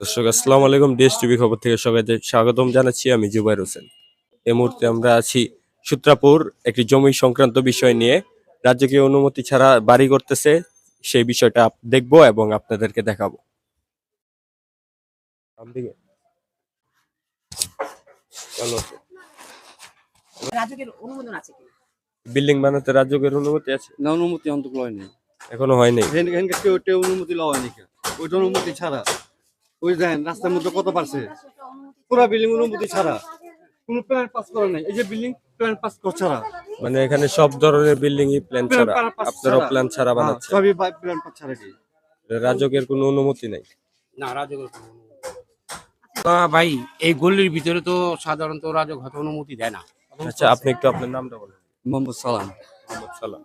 দর্শক আসসালামু আলাইকুম, দেশ টিভি খবর থেকে সবাইকে স্বাগতম জানাচ্ছি। আমি জুবাইর হোসেন। এই মুহূর্তে আমরা আছি সূত্রাপুর একটি জমি সংক্রান্ত বিষয় নিয়ে। রাজকীয় অনুমতি ছাড়া বাড়ি করতেছে, সেই বিষয়টা দেখবো এবং আপনাদেরকে দেখাবো। রাজুকের অনুমোদন আছে কি? বিল্ডিং বানাতে রাজকের অনুমতি আছে? না, অনুমতি অন্তত হয়নি, এখনো হয়নি। কেউ অনুমতি লওয়া হয়নি। ওইটা অনুমতি ছাড়া ওই দেখেন রাস্তার মধ্যে কত পারছে, পুরা বিল্ডিং অনুমতি ছাড়া, কোনো প্ল্যান পাস করা নাই। এই যে বিল্ডিং প্ল্যান পাস করা ছাড়া, মানে এখানে সব ধরনের বিল্ডিং ই প্ল্যান ছাড়া, আপনারা প্ল্যান ছাড়া বানাচ্ছেন? সবই প্ল্যান পাস ছাড়া। কি রাজকের কোনো অনুমতি নাই? না, রাজকের কোনো অনুমতি ভাই এই গল্লির ভিতরে তো সাধারণত রাজক হয়তো অনুমতি দেয় না। আচ্ছা, আপনি একটু আপনার নামটা বলেন। মোহাম্মদ সালাম। মোহাম্মদ সালাম।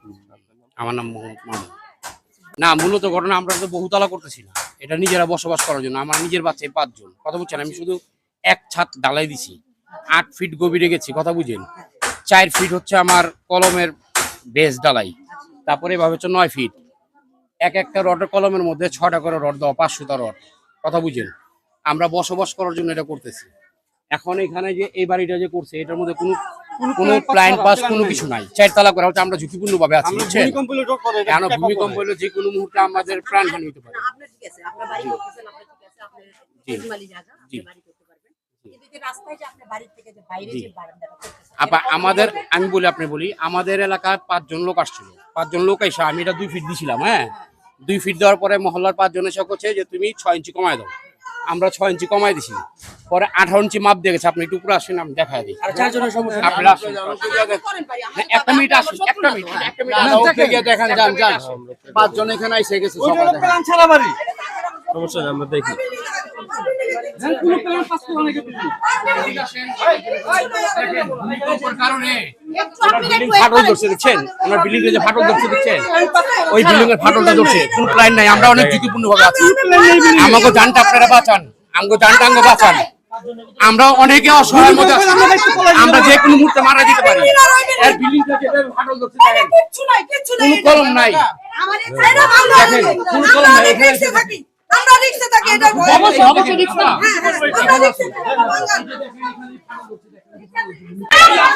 আমার নাম মোহাম্মদ মামুন। না, মূলত ঘটনা আমরা তো বহুতলা করতেছি না, এটা নিজেরা বসবাস করার জন্য। আমার নিজের বাচ্চায় 5 জন, কথা বুঝছেন। আমি শুধু এক ছাদ ডালাই দিছি, 8 ফিট গভীরে গেছি, কথা বুঝেন। 4 ফিট হচ্ছে আমার কলমের বেস ডালাই, তারপরে এভাবে হচ্ছে 9 ফিট। একটা রডের কলমের মধ্যে 6টা করে রড দেওয়া, 500টা রড, কথা বুঝেন। আমরা বসবাস করার জন্য এটা করতেছি। এখন এখানে যে এই বাড়িটা যে করছে, এটার মধ্যে কোনো প্ল্যান পাস কোনো কিছু নাই। 4 তলা করা হচ্ছে, আমরা ঝুঁকিপূর্ণ ভাবে আছি। কেন ভূমিকম্প হলে যে কোনো মুহূর্তে আমাদের প্রাণহানি হতে পারে। আপনার ঠিক আছে, আপনার বাড়ি করতেছেন, আপনার ঠিক আছে, আপনার জমিমালি জায়গা, আপনি বাড়ি করতে পারবেন। কিন্তু যে রাস্তায় যে আপনার বাড়ি থেকে যে বাইরে যে বারান্দাটা করতেছেন, আমাদের আমি বলি, আপনি বলি, আমাদের এলাকার 5 জন লোক আসছিল। 5 জন লোক এসে, আমি এটা 2 ফিট দিছিলাম। হ্যাঁ, 2 ফিট দেওয়ার পরে মহল্লার 5 জন এসে করছে যে তুমি 6 ইঞ্চি কমায় দাও। আমরা 6 ইঞ্চি কমাই দিছি। পরে 18 ইঞ্চি মাপ দিয়ে গেছে। আপনি একটু উপরে আসেন, আমি দেখাই দিই। আপনারা আসুন, একটা মিনিট আসুন, একটা মিনিট দেখেন। যান যান, 5 জন এখানে এসে গেছে। সমস্যা নেই, আমরা দেখি। ফাটল ধরছে, দেখছেন? ওনার বিল্ডিং এ যে ফাটল ধরছে, দেখছেন? ওই বিল্ডিং এর ফাটলটা ধরছে। কোনো প্ল্যান নাই। আমরা অনেক ঝুঁকিপূর্ণ ভাবে আছি। আমাকে জানটা আপনারা বাঁচান, আমাকে জানটা আমাকে বাঁচান। আমরা অনেকে অসহায়ের মধ্যে আছি। আমরা যে কোনো মুহূর্তে মারা যেতে পারি। এর বিল্ডিংটা যেভাবে ফাটল ধরছে, দেখেন, কোনো কলম নাই। দেখেন, কোনো কলম নাই। এখানে আমরা রিকশা থাকি, এটা অবশ্যই রিকশ না।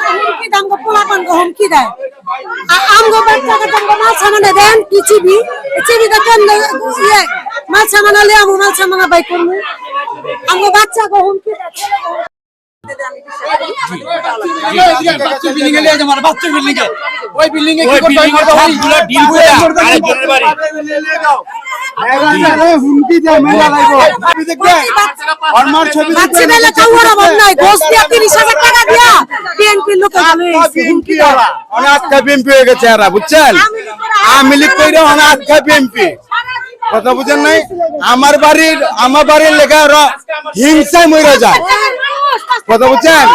হুমকি দাম গো, পোলাপান গো হুমকি দেয়। আমগো বাচ্চাকে তোমরা মাছ সামানে দেন, কি চিবি চিবিটা কেন ইয়ে মাছ সামানা লিয়ে আমু মাছ সামানা বাই করবো। আমগো বাচ্চা গো হুমকি দেয়। কথা বুঝেন নাই? আমার বাড়ির লেখা হিংসায় মরে যায়। কথা বুঝছেন?